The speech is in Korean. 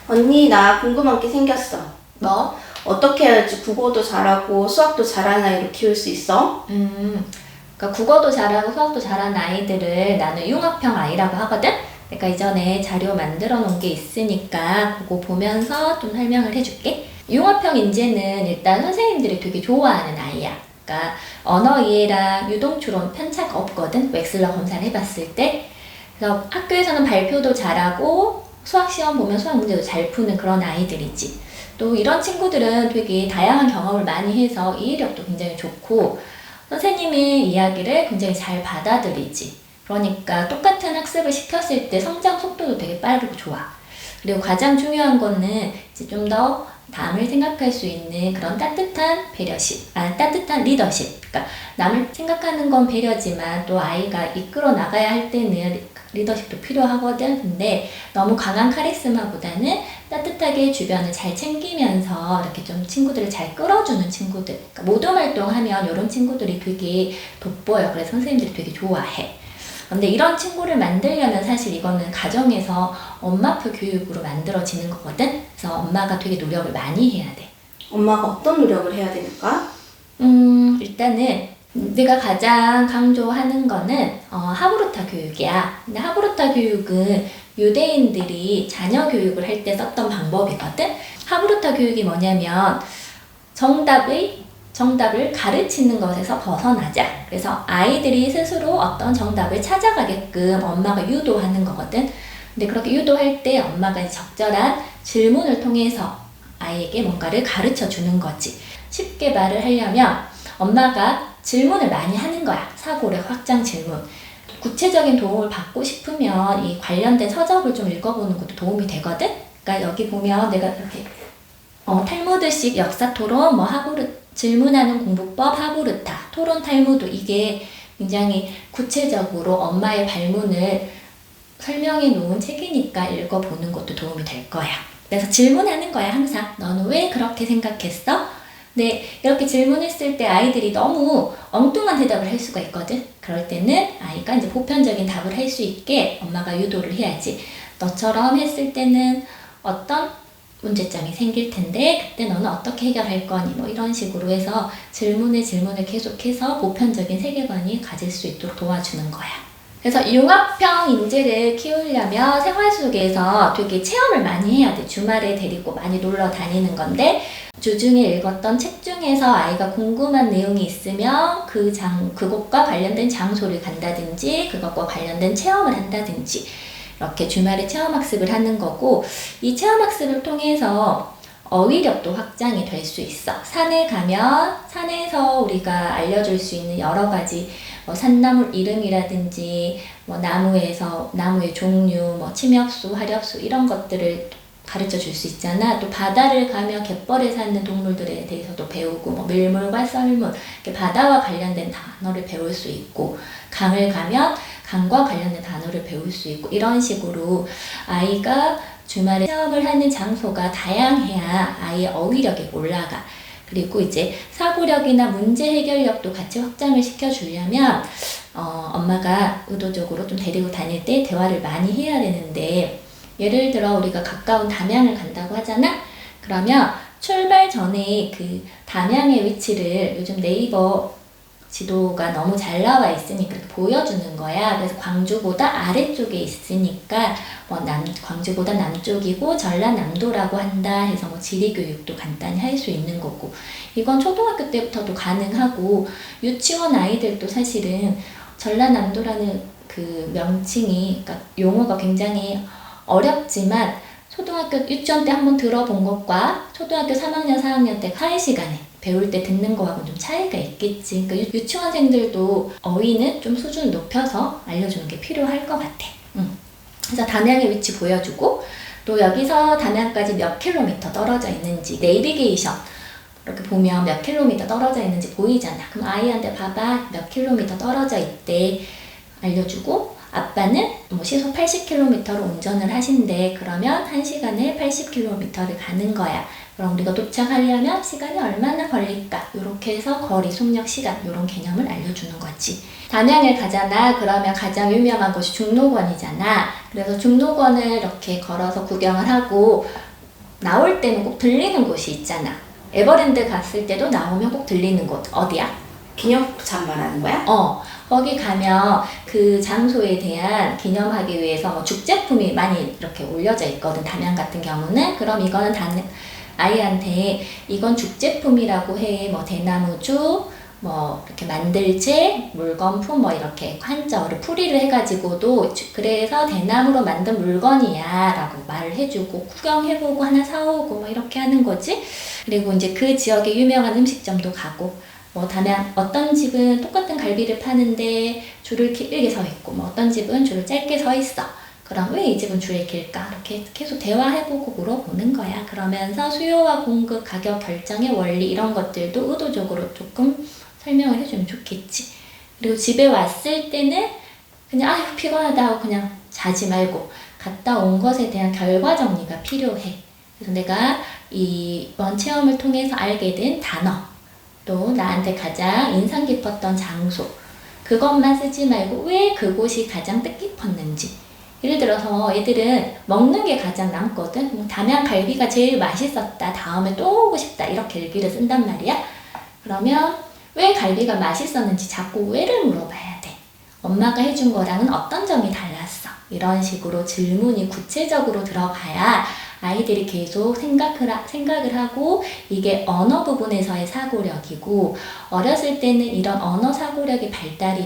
언니, 나 궁금한 게 생겼어. 뭐? 어떻게 해야지 국어도 잘하고 수학도 잘하는 아이로 키울 수 있어? 그러니까 국어도 잘하고 수학도 잘하는 아이들을 나는 융합형 아이라고 하거든? 내가 이전에 자료 만들어 놓은 게 있으니까 그거 보면서 좀 설명을 해줄게. 융합형 인재는 일단 선생님들이 되게 좋아하는 아이야. 그러니까 언어 이해랑 유동 추론 편차가 없거든? 웩슬러 검사를 해봤을 때. 그래서 학교에서는 발표도 잘하고 수학 시험 보면 수학 문제도 잘 푸는 그런 아이들이지. 또 이런 친구들은 되게 다양한 경험을 많이 해서 이해력도 굉장히 좋고 선생님의 이야기를 굉장히 잘 받아들이지. 그러니까 똑같은 학습을 시켰을 때 성장 속도도 되게 빠르고 좋아. 그리고 가장 중요한 거는 이제 좀 더 남을 생각할 수 있는 그런 따뜻한 배려심, 따뜻한 리더십. 그러니까 남을 생각하는 건 배려지만 또 아이가 이끌어 나가야 할 때는 리더십도 필요하거든. 근데 너무 강한 카리스마보다는 따뜻하게 주변을 잘 챙기면서 이렇게 좀 친구들을 잘 끌어주는 친구들. 그러니까 모동 활동하면 이런 친구들이 되게 돋보여. 그래서 선생님들이 되게 좋아해. 근데 이런 친구를 만들려면 사실 이거는 가정에서 엄마표 교육으로 만들어지는 거거든. 그래서 엄마가 되게 노력을 많이 해야 돼. 엄마가 어떤 노력을 해야 되니까? 일단은 내가 가장 강조하는 거는 하브루타 교육이야. 근데 하브루타 교육은 유대인들이 자녀 교육을 할 때 썼던 방법이거든. 하브루타 교육이 뭐냐면 정답을 가르치는 것에서 벗어나자. 그래서 아이들이 스스로 어떤 정답을 찾아가게끔 엄마가 유도하는 거거든. 근데 그렇게 유도할 때 엄마가 적절한 질문을 통해서 아이에게 뭔가를 가르쳐 주는 거지. 쉽게 말을 하려면 엄마가 질문을 많이 하는 거야. 사고력 확장 질문. 구체적인 도움을 받고 싶으면 이 관련된 서적을 좀 읽어보는 것도 도움이 되거든. 그러니까 여기 보면 내가 이렇게 탈무드식 역사 토론, 질문하는 공부법 하브르타, 토론 탈무드, 이게 굉장히 구체적으로 엄마의 발문을 설명해 놓은 책이니까 읽어보는 것도 도움이 될 거야. 그래서 질문하는 거야, 항상. 너는 왜 그렇게 생각했어? 근데 이렇게 질문했을 때 아이들이 너무 엉뚱한 대답을 할 수가 있거든. 그럴 때는 아이가 이제 보편적인 답을 할 수 있게 엄마가 유도를 해야지. 너처럼 했을 때는 어떤 문제점이 생길 텐데 그때 너는 어떻게 해결할 거니? 뭐 이런 식으로 해서 질문을 계속해서 보편적인 세계관이 가질 수 있도록 도와주는 거야. 그래서 융합형 인재를 키우려면 생활 속에서 되게 체험을 많이 해야 돼. 주말에 데리고 많이 놀러 다니는 건데 주중에 읽었던 책 중에서 아이가 궁금한 내용이 있으면 그것과 관련된 장소를 간다든지 그것과 관련된 체험을 한다든지 이렇게 주말에 체험학습을 하는 거고, 이 체험학습을 통해서 어휘력도 확장이 될 수 있어. 산에 가면 산에서 우리가 알려줄 수 있는 여러 가지 산나물 이름이라든지 나무의 종류, 침엽수, 화렵수 이런 것들을 가르쳐 줄 수 있잖아. 또 바다를 가면 갯벌에 사는 동물들에 대해서도 배우고 밀물과 썰물 이렇게 바다와 관련된 단어를 배울 수 있고, 강을 가면 강과 관련된 단어를 배울 수 있고, 이런 식으로 아이가 주말에 체험을 하는 장소가 다양해야 아이의 어휘력이 올라가. 그리고 이제 사고력이나 문제 해결력도 같이 확장을 시켜주려면 엄마가 의도적으로 좀 데리고 다닐 때 대화를 많이 해야 되는데, 예를 들어 우리가 가까운 담양을 간다고 하잖아? 그러면 출발 전에 그 담양의 위치를 요즘 네이버 지도가 너무 잘 나와 있으니까 이렇게 보여주는 거야. 그래서 광주보다 아래쪽에 있으니까 광주보다 남쪽이고 전라남도라고 한다 해서 지리교육도 간단히 할 수 있는 거고, 이건 초등학교 때부터도 가능하고, 유치원 아이들도 사실은 전라남도라는 그 명칭이, 그러니까 용어가 굉장히 어렵지만 초등학교 유치원 때 한번 들어본 것과 초등학교 3학년, 4학년 때 사회 시간에 배울 때 듣는 거하고는 좀 차이가 있겠지. 그러니까 유치원생들도 어휘는 좀 수준을 높여서 알려주는 게 필요할 것 같아. 그래서 담양의 위치 보여주고, 또 여기서 담양까지 몇 킬로미터 떨어져 있는지 내비게이션 이렇게 보면 몇 킬로미터 떨어져 있는지 보이잖아. 그럼 아이한테 봐봐, 몇 킬로미터 떨어져 있대 알려주고, 아빠는 시속 80km로 운전을 하신대. 그러면 1시간에 80km를 가는 거야. 그럼 우리가 도착하려면 시간이 얼마나 걸릴까? 이렇게 해서 거리, 속력, 시간 이런 개념을 알려주는 거지. 담양을 가잖아. 그러면 가장 유명한 곳이 중록원이잖아. 그래서 중록원을 이렇게 걸어서 구경을 하고 나올 때는 꼭 들리는 곳이 있잖아. 에버랜드 갔을 때도 나오면 꼭 들리는 곳 어디야? 기념품 말하는 거야? 거기 가면 그 장소에 대한 기념하기 위해서 뭐 죽제품이 많이 이렇게 올려져 있거든. 담양 같은 경우는. 그럼 이거는 아이한테 이건 죽제품이라고 해. 뭐 대나무죽, 뭐 이렇게 만들채, 물건품 뭐 이렇게 한자어를 풀이를 해가지고도 그래서 대나무로 만든 물건이야 라고 말을 해주고 구경해보고 하나 사오고 뭐 이렇게 하는 거지. 그리고 이제 그 지역의 유명한 음식점도 가고 뭐 담양 어떤 집은 똑같은 갈비를 파는데 줄을 길게 서 있고 뭐 어떤 집은 줄을 짧게 서 있어. 그럼 왜 이 집은 줄을 길까? 이렇게 계속 대화해보고 물어보는 거야. 그러면서 수요와 공급, 가격 결정의 원리 이런 것들도 의도적으로 조금 설명을 해주면 좋겠지. 그리고 집에 왔을 때는 그냥 아휴 피곤하다 하고 그냥 자지 말고 갔다 온 것에 대한 결과 정리가 필요해. 그래서 내가 이번 체험을 통해서 알게 된 단어 또 나한테 가장 인상 깊었던 장소 그것만 쓰지 말고 왜 그곳이 가장 뜻깊었는지. 예를 들어서 애들은 먹는 게 가장 남거든. 뭐 담양 갈비가 제일 맛있었다. 다음에 또 오고 싶다. 이렇게 일기를 쓴단 말이야. 그러면 왜 갈비가 맛있었는지 자꾸 왜를 물어봐야 돼. 엄마가 해준 거랑은 어떤 점이 달랐어. 이런 식으로 질문이 구체적으로 들어가야 아이들이 계속 생각을 하고 이게 언어 부분에서의 사고력이고 어렸을 때는 이런 언어 사고력의 발달이